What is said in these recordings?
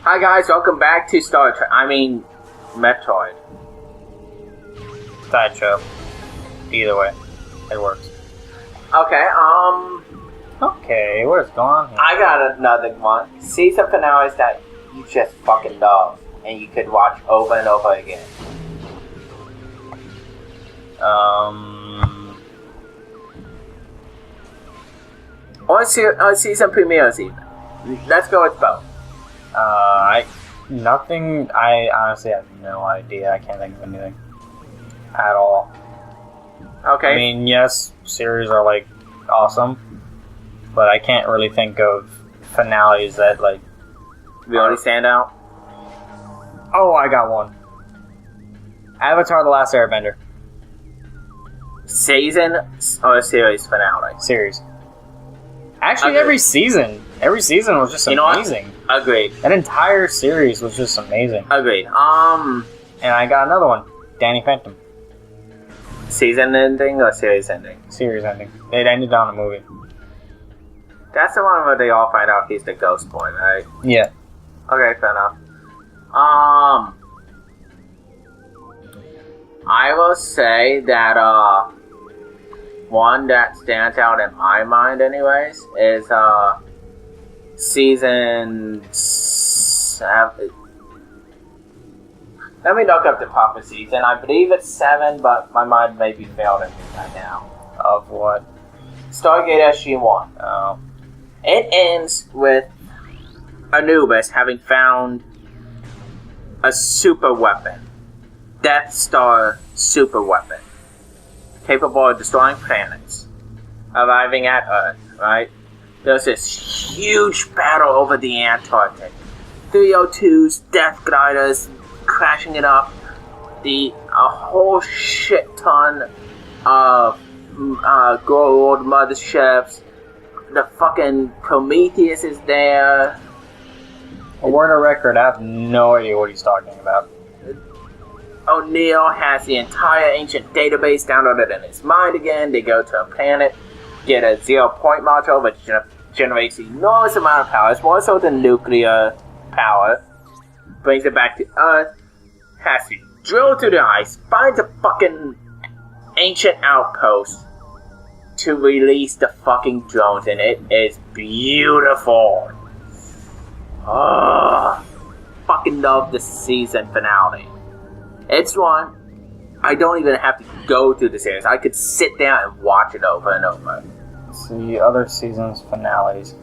Hi guys, welcome back to Metroid. Sideshow. Either way, it works. Okay, Okay, what is going on here? I got another one. Season finales that you just fucking love, and you could watch over and over again. Or season premieres even. Let's go with both. I honestly have no idea. I can't think of anything. At all. Okay. I mean, yes, series are, like, awesome, but I can't really think of finales that, like... really stand out? Oh, I got one. Avatar: The Last Airbender. Season or series finale? Series. Actually, Agreed. Every season was just amazing. Agreed. That entire series was just amazing. Agreed. And I got another one. Danny Phantom. Season ending or series ending? Series ending. It ended on a movie. That's the one where they all find out he's the ghost boy, right? Yeah. Okay, fair enough. I will say that, one that stands out in my mind anyways is, season 7. Let me look up the proper season. I believe it's 7, but my mind may be failing me right now. Of what? Stargate SG-1. Oh. It ends with Anubis having found a super weapon. Death Star super weapon. Capable of destroying planets. Arriving at Earth, right? There's this huge battle over the Antarctic. 302's Death Gliders crashing it up. A whole shit ton of gold motherships. The fucking Prometheus is there. A word of record, I have no idea what he's talking about. O'Neill has the entire ancient database downloaded in his mind again. They go to a planet, get a 0-point module, which generates enormous amount of power. It's more so than nuclear power. Brings it back to Earth. Has to drill through the ice. Finds a fucking ancient outpost to release the fucking drones, and it is beautiful. Fucking love the season finale. It's one I don't even have to go through the series. I could sit down and watch it over and over. Let's see, other seasons finales.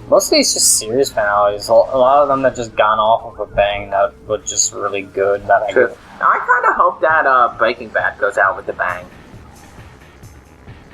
Mostly it's just series finales. A lot of them that just gone off of a bang that were just really good. I kind of hope that Breaking Bad goes out with a bang.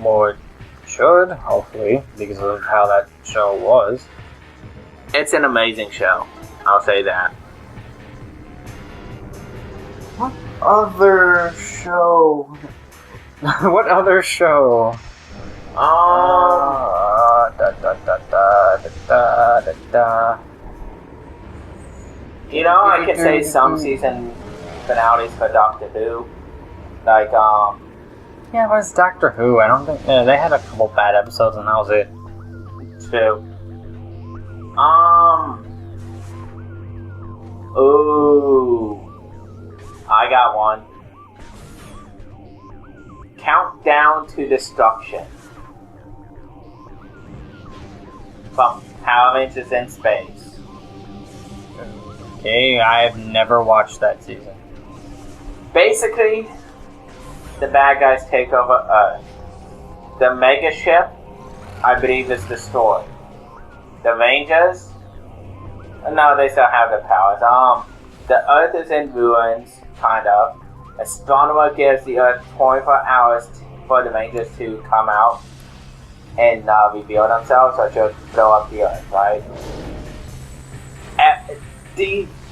Well, it should, hopefully, because of how that show was. It's an amazing show. I'll say that. What other show? What other show? You know, I could say some season finales for Doctor Who. Like, yeah, it was Doctor Who. I don't think... they had a couple bad episodes and that was it. True. Ooh. I got one. Countdown to Destruction. From Power Rangers in Space. Okay, I have never watched that season. Basically, the bad guys take over Earth. The mega ship, I believe, is destroyed. The Rangers, no, they still have the powers. The Earth is in ruins, kind of. Astronomer gives the Earth 24 hours for the Rangers to come out and reveal themselves, or just blow up the Earth, right?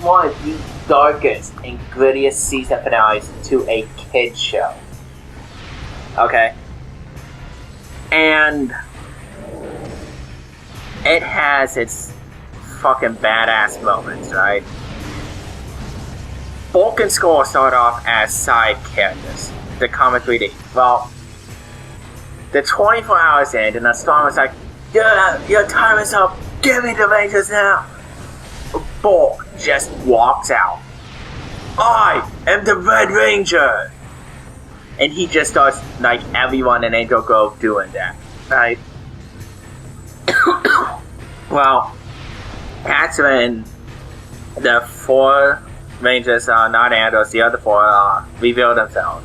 One of the darkest and grittiest season finales to a kid's show. Okay? And it has its fucking badass moments, right? Bulk and Skull start off as side characters. The comic relief. Well, the 24 hours end, and Astronomer's like, Your time is up. Give me the Rangers now. Bulk just walks out. I am the Red Ranger. And he just starts, like, everyone in Angel Grove doing that, right? Well, that's when the 4 Rangers, not Andros, the other 4, reveal themselves.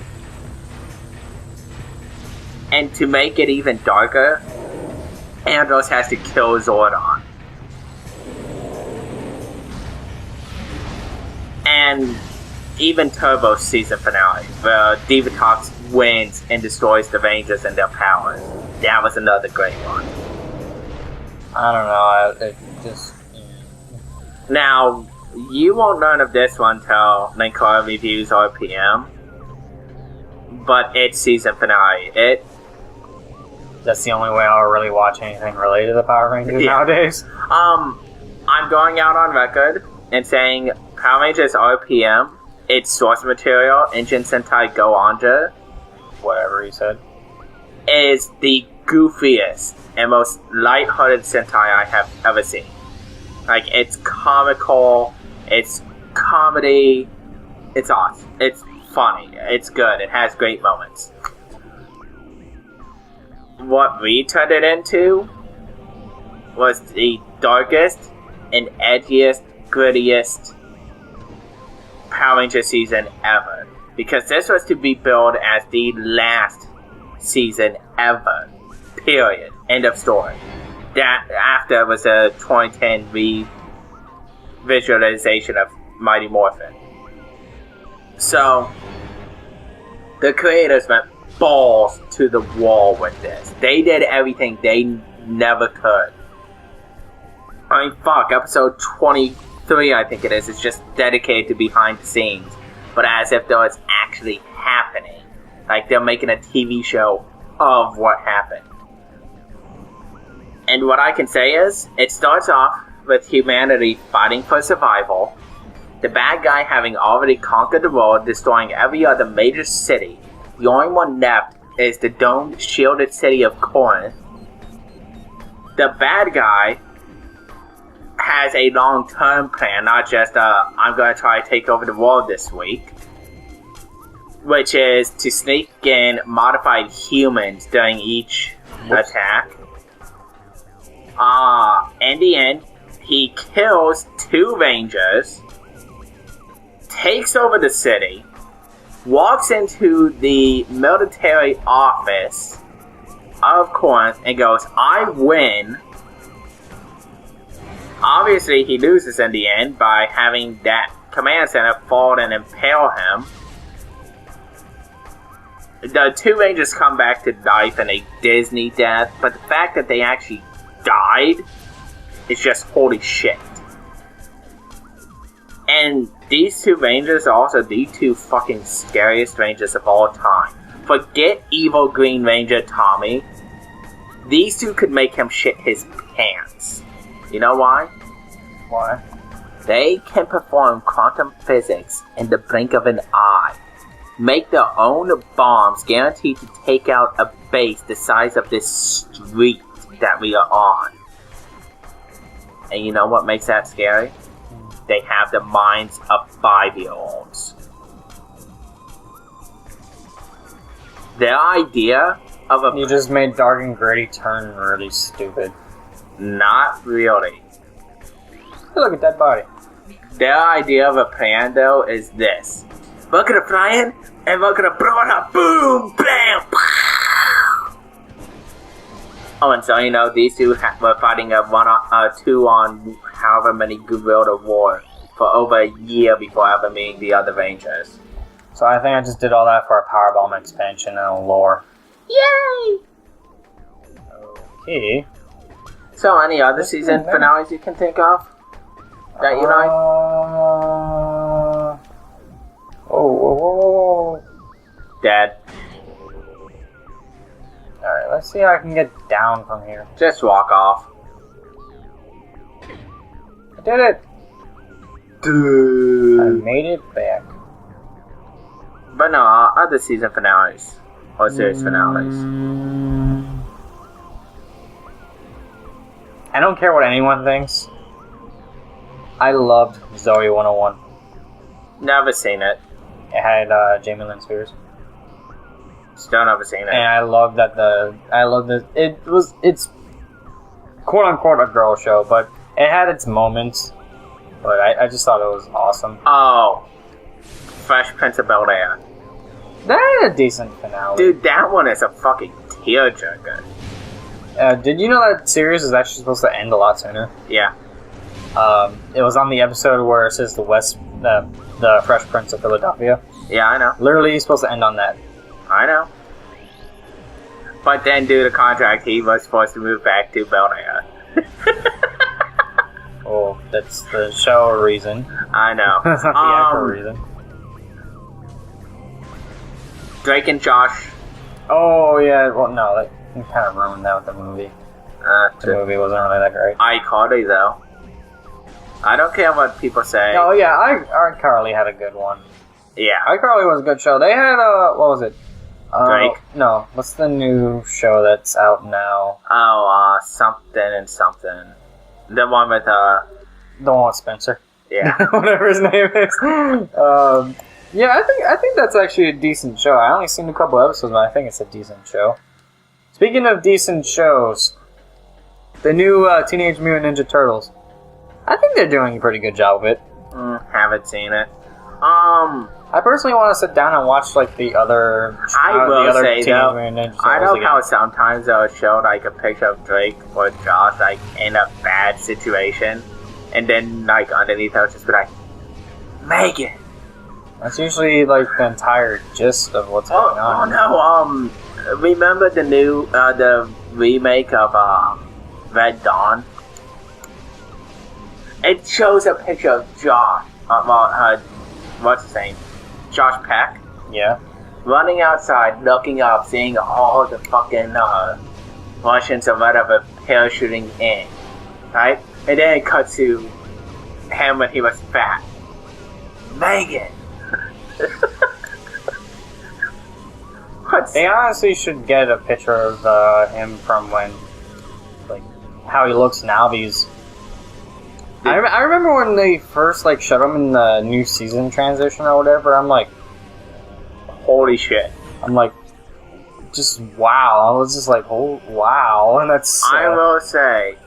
And to make it even darker, Andros has to kill Zordon. And even Turbo's season finale, where Divatox wins and destroys the Rangers and their powers. That was another great one. I don't know, it just... Now, you won't learn of this one till Linkara reviews RPM, but it's season finale. That's the only way I'll really watch anything related to the Power Rangers nowadays. I'm going out on record and saying Power Rangers RPM, its source material, Engine Sentai Go Anja, Whatever he said. is the goofiest and most lighthearted Sentai I have ever seen. Like, it's comical, it's comedy, it's awesome, it's funny, it's good, it has great moments. What we turned it into was the darkest and edgiest, grittiest Power Ranger season ever. Because this was to be billed as the last season ever. Period. End of story. That after was a 2010 visualization of Mighty Morphin. So, the creators went balls to the wall with this. They did everything they never could. I mean, fuck, episode 23, I think it is just dedicated to behind the scenes. But as if though it's actually happening. Like they're making a TV show of what happened. And what I can say is, it starts off with humanity fighting for survival, the bad guy having already conquered the world, destroying every other major city. The only one left is the domed, shielded city of Corinth. The bad guy has a long-term plan, not just I'm going to try to take over the world this week, which is to sneak in modified humans during each attack. In the end, he kills 2 Rangers, takes over the city, walks into the military office of Corinth and goes, I win. Obviously, he loses in the end by having that command center fall and impale him. The 2 Rangers come back to life in a Disney death, but the fact that they actually died is just holy shit. And these 2 Rangers are also the 2 fucking scariest Rangers of all time. Forget evil Green Ranger Tommy. These 2 could make him shit his pants. You know why? Why? They can perform quantum physics in the blink of an eye. Make their own bombs guaranteed to take out a base the size of this street that we are on. And you know what makes that scary? They have the minds of 5-year-olds. Their idea of a... You just made Dark and Gritty turn really stupid. Not really. Look at that body. Their idea of a plan, though, is this. We're gonna fly in, and we're gonna blow it up. Boom! Bam! Pow! Oh, and so, you know, these 2 were fighting a 2 on however many guerrilla war for over a year before ever meeting the other Rangers. So I think I just did all that for a Powerbomb expansion and a lore. Yay! Okay. So, any other season finales you can think of? That you like? Whoa. Dead. Alright, let's see how I can get down from here. Just walk off. I did it! Dude. I made it back. But no, other season finales. Or series finales. I don't care what anyone thinks. I loved Zoe 101. Never seen it. It had Jamie Lynn Spears. Still never seen it. And I love that it's quote unquote a girl show, but it had its moments. But I just thought it was awesome. Oh, Fresh Prince of Bel-Air. That had a decent finale. Dude, that one is a fucking tearjerker. Did you know that series is actually supposed to end a lot sooner? Yeah. It was on the episode where it says the Fresh Prince of Philadelphia. Yeah, I know. Literally, he's supposed to end on that. I know. But then, due to contract, he was supposed to move back to Bel-Air. Oh, that's the show reason. I know. That's not the actor reason. Drake and Josh. Oh, yeah. Well, no, that kind of ruined that with the movie. The movie wasn't really that great. iCarly, though. I don't care what people say. Oh, yeah, iCarly had a good one. Yeah. iCarly was a good show. They had, what was it? Drake? No, what's the new show that's out now? Oh, something and something. The one with, The one with Spencer. Yeah. Whatever his name is. Yeah, I think that's actually a decent show. I only seen a couple episodes, but I think it's a decent show. Speaking of decent shows, the new Teenage Mutant Ninja Turtles. I think they're doing a pretty good job of it. Haven't seen it. I personally want to sit down and watch like the other. I will say Teenage though, Mutant Ninja Turtles I know again. how sometimes they'll show like a picture of Drake or Josh like in a bad situation, and then like underneath they'll just be like, Megan. That's usually like the entire gist of what's going on. Oh no! Remember the new the remake of Red Dawn? It shows a picture of Josh. What's his name? Josh Peck. Yeah. Running outside, looking up, seeing all the fucking Russians or whatever parachuting in, right? And then it cuts to him when he was fat. Megan. They honestly should get a picture of him from when, like, how he looks now. Because I remember when they first like showed him in the new season transition or whatever. I'm like, holy shit! I'm like, just wow. I was just like, oh wow, and that's. I will say,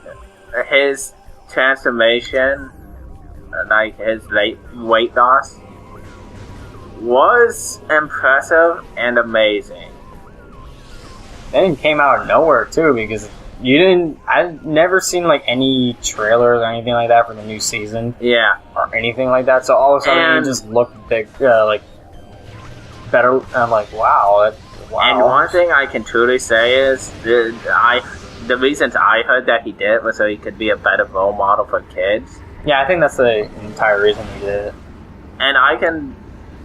his transformation, like his weight loss, was impressive and amazing. And it came out of nowhere too, because I've never seen like any trailers or anything like that for the new season. Yeah. Or anything like that. So all of a sudden he just looked big, like better. I'm like, wow. Wow. And one thing I can truly say is the reasons I heard that he did it was so he could be a better role model for kids. Yeah, I think that's the entire reason he did it. And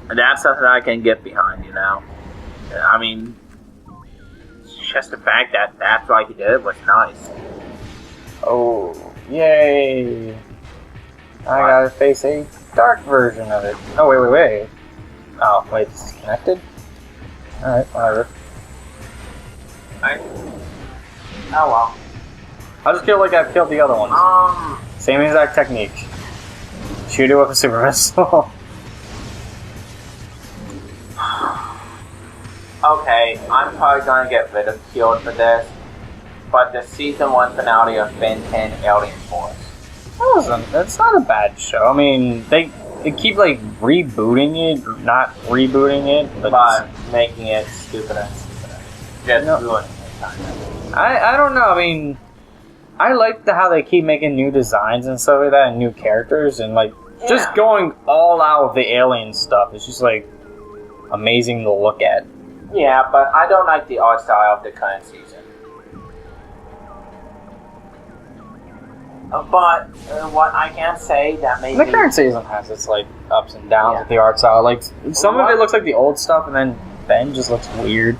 that's something I can get behind, you know. I mean, just the fact that that's why he did it was nice. Oh, yay! I gotta face a dark version of it. Oh, wait. Oh, wait, this is connected? Alright, whatever. Oh well. I just feel like I've killed the other ones. Same exact technique. Shoot it with a super missile. Okay, I'm probably gonna get ridiculed for this, but the season 1 finale of Ben 10 Alien Force. That's not a bad show. I mean, they keep like rebooting it, not rebooting it, but making it stupider and stupider. Just ruining it, kind of. I don't know. I mean, I like how they keep making new designs and stuff like that, and new characters, and like just going all out with the alien stuff. It's just like amazing to look at. Yeah, but I don't like the art style of the current season. But what I can say that maybe the current season has its like ups and downs with the art style. Like some of it looks like the old stuff, and then Ben just looks weird.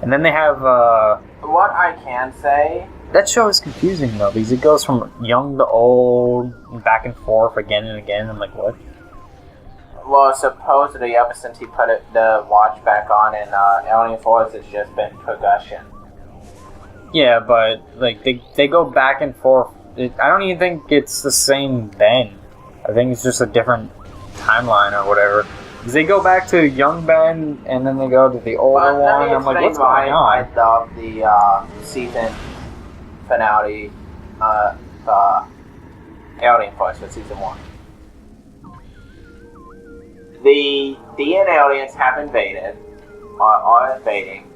And then they have what I can say. That show is confusing though, because it goes from young to old, and back and forth again and again. I'm like, what? Well, supposedly ever since he put the watch back on in Alien Force, it's just been progression. Yeah, but like they go back and forth I don't even think it's the same Ben. I think it's just a different timeline or whatever. Because they go back to young Ben, and then they go to the older one. I'm like, what's going on? I love the season finale, Alien Force for season 1. The DN aliens have invaded, are invading.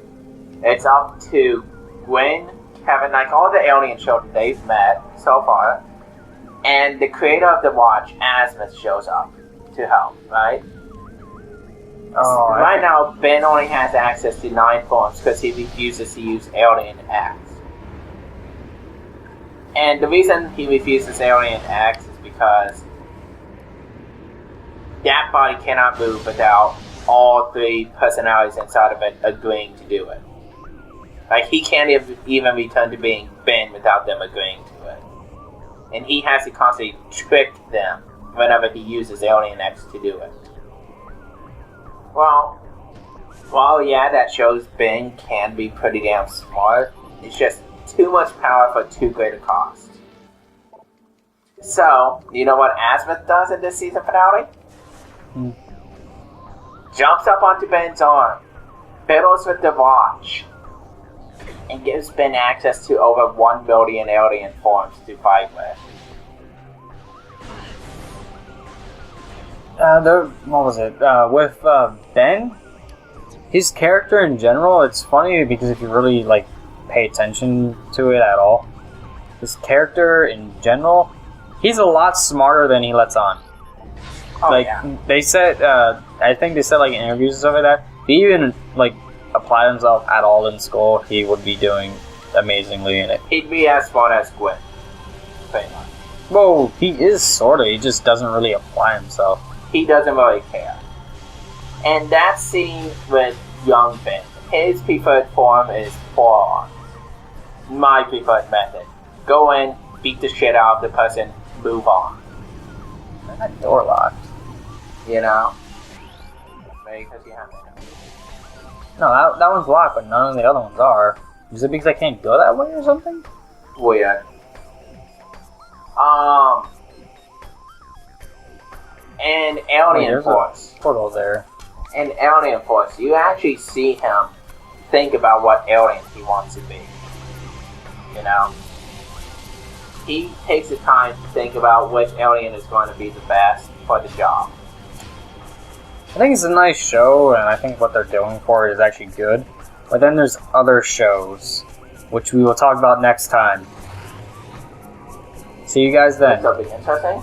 It's up to Gwen, having like all the alien children they've met so far, and the creator of the watch, Azimuth, shows up to help, right? Oh, right now, Ben only has access to 9 forms because he refuses to use Alien X. And the reason he refuses Alien X is because that body cannot move without all 3 personalities inside of it agreeing to do it. Like, he can't even return to being Ben without them agreeing to it. And he has to constantly trick them whenever he uses Alien X to do it. Well, yeah, that shows Ben can be pretty damn smart. It's just too much power for too great a cost. So, you know what Azimuth does in this season finale? Jumps up onto Ben's arm, fiddles with the watch, and gives Ben access to over 1 billion alien forms to fight with. What was it? With Ben, his character in general, it's funny because if you really like pay attention to it at all, his character in general, he's a lot smarter than he lets on. Oh, like yeah. They said, I think they said like in interviews and stuff like that. If he even like applied himself at all in school, he would be doing amazingly in it. He'd be as smart as Gwen. Pretty much. Well, he is sorta. He just doesn't really apply himself. He doesn't really care. And that scene with young Ben, his preferred form is forearm. My preferred method. Go in, beat the shit out of the person, move on. That door locked. You know? Maybe because you have to. No, that one's locked, but none of the other ones are. Is it because I can't go that way or something? Weird. And Alien Force. Portal there. In Alien Force, you actually see him think about what alien he wants to be. You know? He takes the time to think about which alien is going to be the best for the job. I think it's a nice show, and I think what they're doing for it is actually good. But then there's other shows, which we will talk about next time. See you guys then. Something interesting?